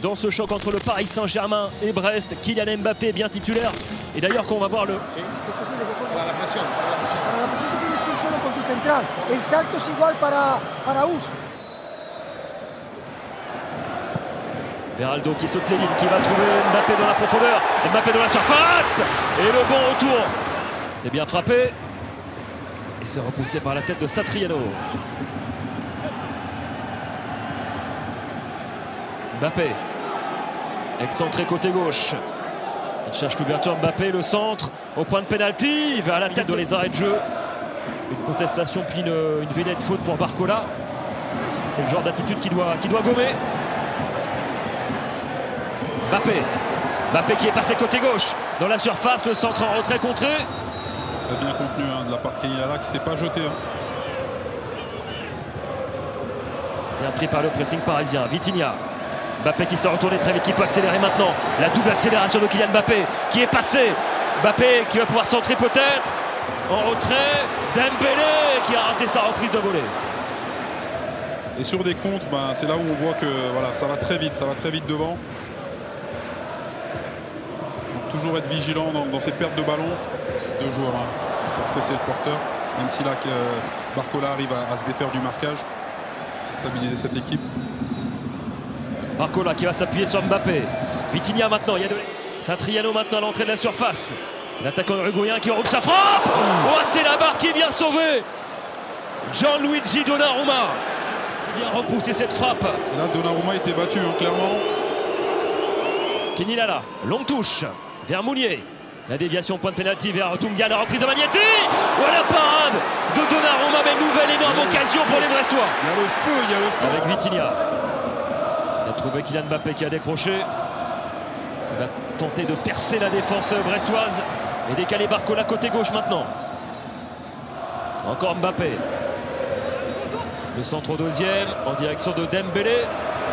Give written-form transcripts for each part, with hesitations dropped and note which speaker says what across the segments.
Speaker 1: dans ce choc entre le Paris Saint-Germain et Brest. Kylian Mbappé est bien titulaire. Et d'ailleurs, quand on va voir le...
Speaker 2: Para la presión, para la presión.
Speaker 3: Para la presión que tienes que ir solo con tu central. El salto es igual para Us.
Speaker 1: Beraldo qui saute les lignes, qui va trouver Mbappé dans la profondeur. Mbappé dans la surface. Et le bon retour. C'est bien frappé. Et c'est repoussé par la tête de Satriano. Mbappé. Excentré côté gauche. Il cherche l'ouverture. Mbappé, le centre. Au point de pénalty. Vers la tête dans les arrêts de jeu. Une contestation puis une vilaine faute pour Barcola. C'est le genre d'attitude qui doit gommer. Mbappé qui est passé côté gauche dans la surface, le centre en retrait contré.
Speaker 4: Très bien contenu de la part de Kenilala qui ne s'est pas jeté.
Speaker 1: Bien pris par le pressing parisien. Vitinha. Mbappé qui s'est retourné très vite, qui peut accélérer maintenant. La double accélération de Kylian Mbappé qui est passé. Mbappé qui va pouvoir centrer peut-être. En retrait, Dembélé qui a raté sa reprise de volée.
Speaker 4: Et sur des contres, c'est là où on voit que voilà, ça va très vite devant. Toujours être vigilant dans ces pertes de ballon. Deux joueurs pour presser le porteur, même si là Barcola arrive à se défaire du marquage, à stabiliser cette équipe.
Speaker 1: Barcola qui va s'appuyer sur Mbappé. Vitinha maintenant, il y a Satriano maintenant à l'entrée de la surface. L'attaquant uruguayen qui roule sa frappe. Oh, c'est la barre qui vient sauver Gianluigi Donnarumma. Il vient repousser cette frappe.
Speaker 4: Et là Donnarumma était battu clairement.
Speaker 1: Kenilala, longue touche vers Mounier. La déviation point de pénalty vers Tounga, la reprise de Magnetti. Voilà parade de Donnarumma, mais nouvelle énorme occasion pour les Brestois.
Speaker 4: Il y a le feu,
Speaker 1: Avec Vitinha. Il a trouvé Kylian Mbappé qui a décroché. Il va tenter de percer la défense brestoise et décaler Barcola côté gauche maintenant. Encore Mbappé. Le centre au deuxième en direction de Dembélé.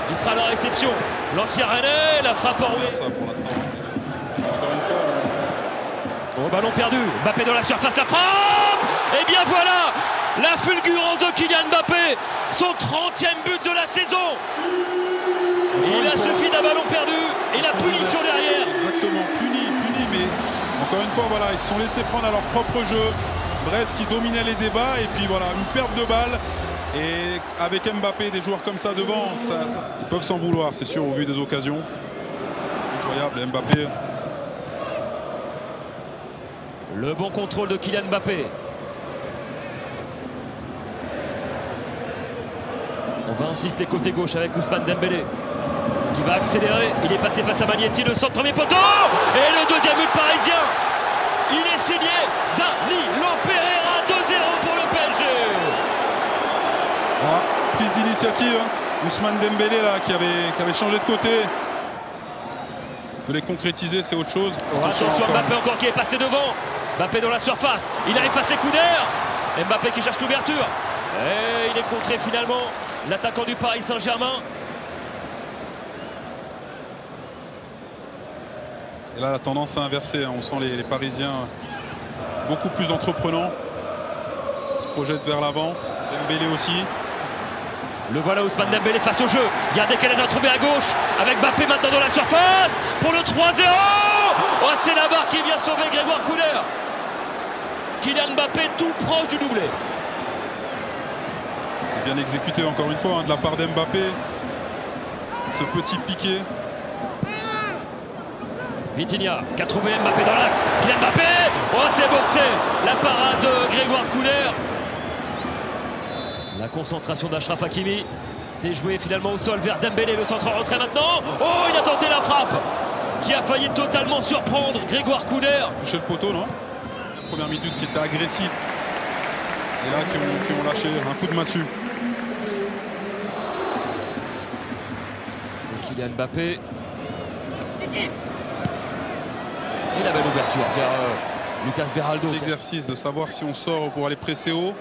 Speaker 1: Il sera à la réception. L'ancien Rennais, la frappe en rouge.
Speaker 4: Ça pour l'instant. Encore une fois.
Speaker 1: Au ballon perdu. Mbappé dans la surface, la frappe. Et bien voilà la fulgurance de Kylian Mbappé. Son 30e but de la saison. Il a suffi d'un ballon perdu et la punition derrière.
Speaker 4: Exactement, puni, mais encore une fois, voilà, ils se sont laissés prendre à leur propre jeu. Brest qui dominait les débats et puis voilà, une perte de balle. Et avec Mbappé, des joueurs comme ça devant, ils peuvent s'en vouloir, c'est sûr, au vu des occasions. Incroyable, Mbappé.
Speaker 1: Le bon contrôle de Kylian Mbappé. On va insister côté gauche avec Ousmane Dembélé qui va accélérer. Il est passé face à Magnetti, le centre premier poteau. Et le deuxième but parisien. Il est signé Danilo Pereira, 2-0 pour le PSG.
Speaker 4: Voilà, prise d'initiative, Ousmane Dembélé là, qui avait changé de côté. De les concrétiser, c'est autre chose.
Speaker 1: Attention, Mbappé encore qui est passé devant. Mbappé dans la surface, il arrive face à Couder. Mbappé qui cherche l'ouverture. Et il est contré finalement, l'attaquant du Paris Saint-Germain.
Speaker 4: Et là, la tendance est inversée. On sent les Parisiens beaucoup plus entreprenants. Ils se projettent vers l'avant. Dembélé aussi.
Speaker 1: Le voilà Ousmane Dembélé face au jeu. Il y a un décalage à trouver à gauche. Avec Mbappé maintenant dans la surface. Pour le 3-0. Oh, c'est la barre qui vient sauver Grégoire Couder. Kylian Mbappé tout proche du doublé.
Speaker 4: C'était bien exécuté encore une fois de la part d'Mbappé. Ce petit piqué.
Speaker 1: Vitinha qui a trouvé Mbappé dans l'axe. Kylian Mbappé. Oh, c'est boxé. La parade de Grégoire Couder. La concentration d'Achraf Hakimi. C'est joué finalement au sol vers Dembélé. Le centre en retrait maintenant. Oh, il a tenté la frappe qui a failli totalement surprendre Grégoire Couder.
Speaker 4: Touché le poteau, non? La première minute qui était agressif. Et là qui ont lâché un coup de massue.
Speaker 1: Kylian Mbappé. Et la belle ouverture vers Lucas Beraldo.
Speaker 4: L'exercice de savoir si on sort pour aller presser haut.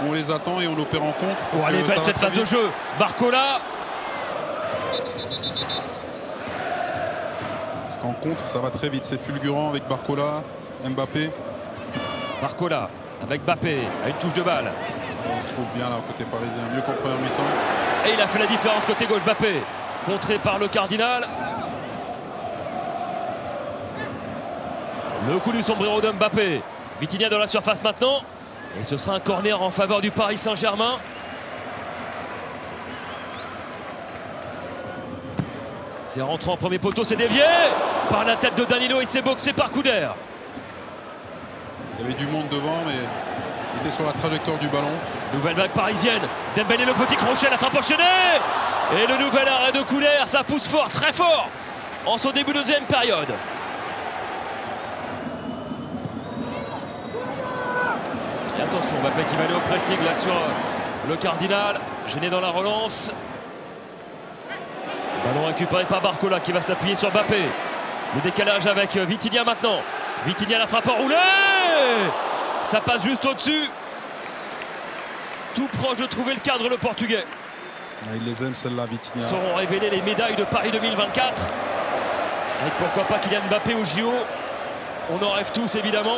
Speaker 4: On les attend et on opère en contre.
Speaker 1: Oh, elle est belle cette phase de jeu. Barcola.
Speaker 4: Parce qu'en contre, ça va très vite. C'est fulgurant avec Barcola, Mbappé.
Speaker 1: Barcola avec Mbappé à une touche de balle.
Speaker 4: On se trouve bien là côté parisien, mieux qu'en première mi-temps.
Speaker 1: Et il a fait la différence côté gauche. Mbappé contré par le Cardinal. Le coup du sombrero de Mbappé. Vitinha dans la surface maintenant. Et ce sera un corner en faveur du Paris Saint-Germain. C'est rentré en premier poteau, c'est dévié par la tête de Danilo et c'est boxé par Couder.
Speaker 4: Il y avait du monde devant, mais il était sur la trajectoire du ballon.
Speaker 1: Nouvelle vague parisienne. Dembélé, le petit crochet, la frappe enchaînée. Et le nouvel arrêt de Couder, ça pousse fort, très fort, en son début de deuxième période. Et attention, Mbappé qui va aller au pressing là sur le Cardinal. Gêné dans la relance. Ballon récupéré par Barcola qui va s'appuyer sur Mbappé. Le décalage avec Vitinha maintenant. Vitinha, la frappe enroulée. Ça passe juste au-dessus. Tout proche de trouver le cadre, le Portugais.
Speaker 4: Ah, il les aime celle-là, Vitinha.
Speaker 1: Seront révélées les médailles de Paris 2024. Avec pourquoi pas Kylian Mbappé au JO. On en rêve tous évidemment.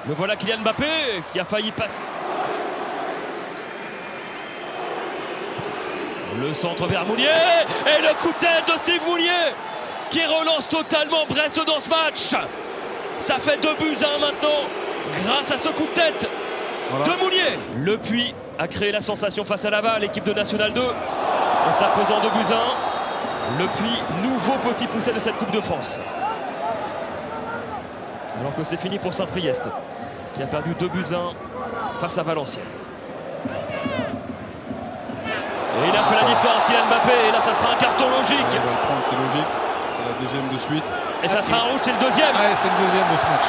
Speaker 1: Le voilà Kylian Mbappé qui a failli passer. Le centre vers Mounier. Et le coup de tête de Steve Mounier qui relance totalement Brest dans ce match. Ça fait 2-1 maintenant grâce à ce coup de tête de Mounier. Le Puy a créé la sensation face à Laval, l'équipe de National 2, en s'imposant 2-1. Le Puy, nouveau petit poussé de cette Coupe de France. Alors que c'est fini pour Saint-Priest, qui a perdu 2-1 face à Valenciennes. Et il a fait la différence, Kylian Mbappé. Et là, ça sera un carton logique.
Speaker 4: Il va le prendre, c'est logique. C'est la deuxième de suite.
Speaker 1: Et ça sera un rouge, c'est le deuxième.
Speaker 2: Ouais, c'est le deuxième de ce match.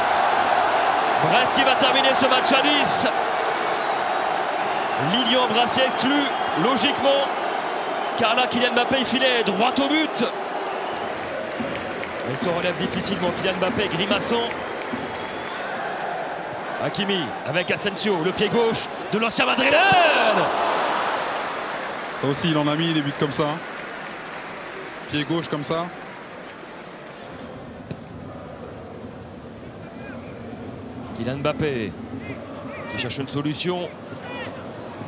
Speaker 1: Brest qui va terminer ce match à 10. Lilian Brassier exclu, logiquement. Car là, Kylian Mbappé, il filait droit au but. Il se relève difficilement, Kylian Mbappé, grimaçant. Hakimi avec Asensio, le pied gauche de l'ancien madrilène.
Speaker 4: Ça aussi, il en a mis des buts comme ça. Pied gauche comme ça.
Speaker 1: Kylian Mbappé qui cherche une solution.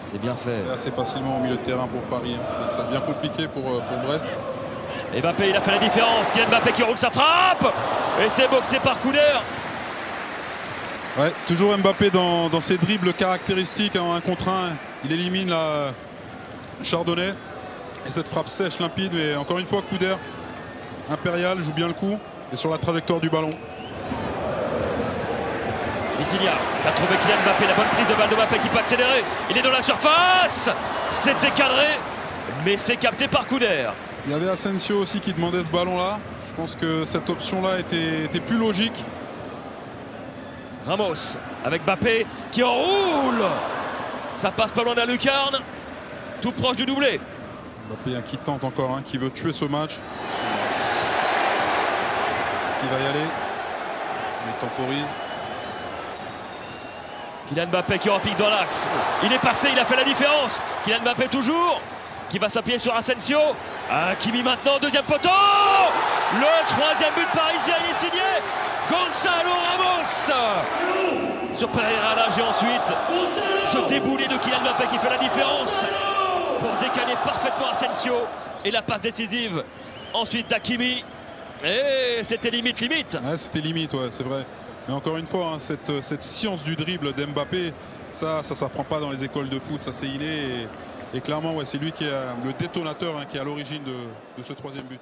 Speaker 1: C'est bien fait.
Speaker 4: Et assez facilement au milieu de terrain pour Paris. Ça devient compliqué pour Brest.
Speaker 1: Et Mbappé, il a fait la différence. Kylian Mbappé qui roule sa frappe. Et c'est boxé par Couder.
Speaker 4: Ouais, toujours Mbappé dans ses dribbles caractéristiques en 1 contre 1. Il élimine la Chardonnay. Et cette frappe sèche, limpide. Mais encore une fois, Couder, impérial, joue bien le coup. Et sur la trajectoire du ballon.
Speaker 1: Vitinha qui a trouvé Kylian Mbappé, la bonne prise de balle de Mbappé qui peut accélérer. Il est dans la surface. C'était cadré, mais c'est capté par Couder.
Speaker 4: Il y avait Asensio aussi qui demandait ce ballon-là. Je pense que cette option-là était plus logique.
Speaker 1: Ramos avec Mbappé qui enroule. Ça passe pas loin de la lucarne. Tout proche du doublé.
Speaker 4: Mbappé qui tente encore, qui veut tuer ce match. Est-ce qu'il va y aller? Il temporise.
Speaker 1: Kylian Mbappé qui repique dans l'axe. Il est passé, il a fait la différence. Kylian Mbappé toujours, qui va s'appuyer sur Asensio. Hakimi maintenant, deuxième poteau. Le 3e but parisien est signé. Gonzalo Ramos sur Pereira Lage et ensuite ce déboulé de Kylian Mbappé qui fait la différence pour décaler parfaitement Asensio. Et la passe décisive ensuite d'Hakimi. Et c'était limite.
Speaker 4: Ouais, c'était limite, ouais, c'est vrai. Mais encore une fois, cette science du dribble d'Mbappé, ça s'apprend pas dans les écoles de foot, ça c'est inné. Et clairement, ouais, c'est lui qui est le détonateur, qui est à l'origine de ce 3e but.